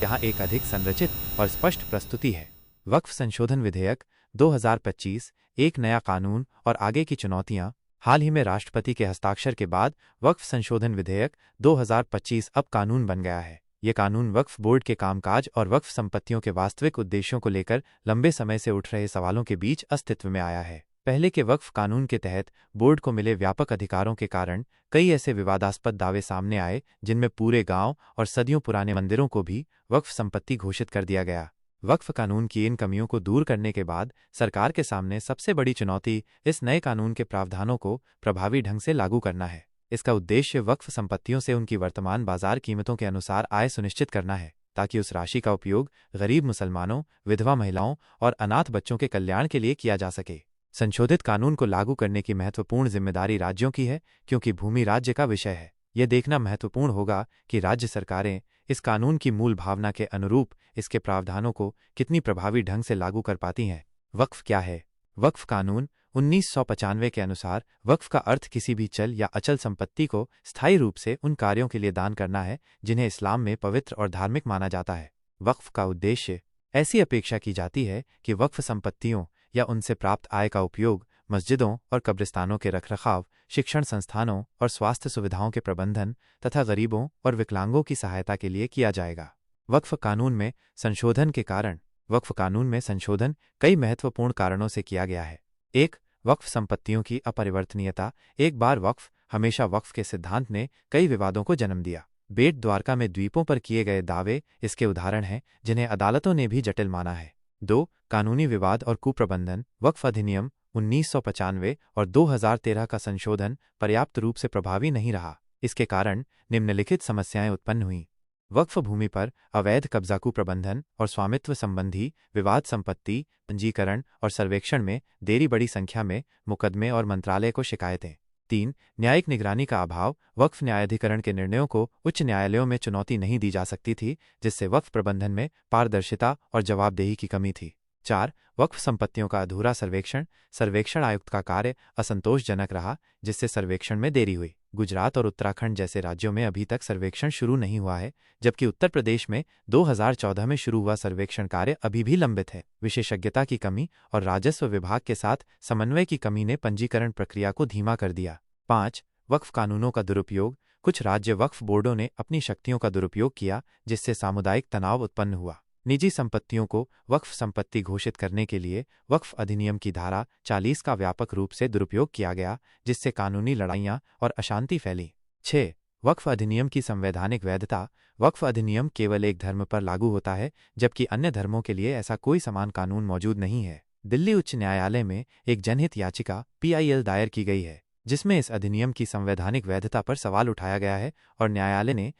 यहाँ एक अधिक संरचित और स्पष्ट प्रस्तुति है। वक्फ संशोधन विधेयक 2025 एक नया कानून और आगे की चुनौतियां। हाल ही में राष्ट्रपति के हस्ताक्षर के बाद वक्फ संशोधन विधेयक 2025 अब कानून बन गया है। ये कानून वक्फ बोर्ड के कामकाज और वक्फ संपत्तियों के वास्तविक उद्देश्यों को लेकर लंबे समय से उठ रहे सवालों के बीच अस्तित्व में आया है। पहले के वक्फ कानून के तहत बोर्ड को मिले व्यापक अधिकारों के कारण कई ऐसे विवादास्पद दावे सामने आए जिनमें पूरे गांव और सदियों पुराने मंदिरों को भी वक्फ संपत्ति घोषित कर दिया गया। वक्फ कानून की इन कमियों को दूर करने के बाद सरकार के सामने सबसे बड़ी चुनौती इस नए कानून के प्रावधानों को प्रभावी ढंग से लागू करना है। इसका उद्देश्य वक्फ संपत्तियों से उनकी वर्तमान बाजार कीमतों के अनुसार आय सुनिश्चित करना है, ताकि उस राशि का उपयोग गरीब मुसलमानों, विधवा महिलाओं और अनाथ बच्चों के कल्याण के लिए किया जा सके। संशोधित कानून को लागू करने की महत्वपूर्ण जिम्मेदारी राज्यों की है, क्योंकि भूमि राज्य का विषय है। यह देखना महत्वपूर्ण होगा कि राज्य सरकारें इस कानून की मूल भावना के अनुरूप इसके प्रावधानों को कितनी प्रभावी ढंग से लागू कर पाती हैं। वक्फ क्या है? वक्फ कानून 1995 के अनुसार वक्फ का अर्थ किसी भी चल या अचल संपत्ति को स्थायी रूप से उन कार्यों के लिए दान करना है जिन्हें इस्लाम में पवित्र और धार्मिक माना जाता है। वक्फ का उद्देश्य, ऐसी अपेक्षा की जाती है कि वक्फ संपत्तियों या उनसे प्राप्त आय का उपयोग मस्जिदों और कब्रिस्तानों के रखरखाव, शिक्षण संस्थानों और स्वास्थ्य सुविधाओं के प्रबंधन तथा गरीबों और विकलांगों की सहायता के लिए किया जाएगा। वक्फ कानून में संशोधन के कारण। वक्फ कानून में संशोधन कई महत्वपूर्ण कारणों से किया गया है। 1. वक्फ संपत्तियों की अपरिवर्तनीयता। एक बार वक्फ, हमेशा वक्फ के सिद्धांत ने कई विवादों को जन्म दिया। बेट द्वारका में द्वीपों पर किए गए दावे इसके उदाहरण हैं, जिन्हें अदालतों ने भी जटिल माना है। 2. कानूनी विवाद और कुप्रबंधन। वक्फ अधिनियम 1995 और 2013 का संशोधन पर्याप्त रूप से प्रभावी नहीं रहा। इसके कारण निम्नलिखित समस्याएं उत्पन्न हुईं। वक्फ भूमि पर अवैध कब्जा, कुप्रबंधन और स्वामित्व संबंधी विवाद, संपत्ति पंजीकरण और सर्वेक्षण में देरी, बड़ी संख्या में मुकदमे और मंत्रालय को शिकायतें। 3. न्यायिक निगरानी का अभाव। वक्फ न्यायाधिकरण के निर्णयों को उच्च न्यायालयों में चुनौती नहीं दी जा सकती थी, जिससे वक्फ प्रबंधन में पारदर्शिता और जवाबदेही की कमी थी। 4. वक्फ संपत्तियों का अधूरा सर्वेक्षण। सर्वेक्षण आयुक्त का कार्य असंतोषजनक रहा, जिससे सर्वेक्षण में देरी हुई। गुजरात और उत्तराखंड जैसे राज्यों में अभी तक सर्वेक्षण शुरू नहीं हुआ है, जबकि उत्तर प्रदेश में 2014 में शुरू हुआ सर्वेक्षण कार्य अभी भी लंबित है। विशेषज्ञता की कमी और राजस्व विभाग के साथ समन्वय की कमी ने पंजीकरण प्रक्रिया को धीमा कर दिया। 5. वक्फ कानूनों का दुरुपयोग। कुछ राज्य वक्फ बोर्डों ने अपनी शक्तियों का दुरुपयोग किया, जिससे सामुदायिक तनाव उत्पन्न हुआ। निजी संपत्तियों को वक्फ संपत्ति घोषित करने के लिए वक्फ अधिनियम की धारा 40 का व्यापक रूप से दुरुपयोग किया गया, जिससे कानूनी लड़ाइयां और अशांति फैली। 6. वक्फ अधिनियम की संवैधानिक वैधता। वक्फ अधिनियम केवल एक धर्म पर लागू होता है, जबकि अन्य धर्मों के लिए ऐसा कोई समान कानून मौजूद नहीं है। दिल्ली उच्च न्यायालय में एक जनहित याचिका PIL दायर की गई है, जिसमें इस अधिनियम की संवैधानिक वैधता पर सवाल उठाया गया है और न्यायालय ने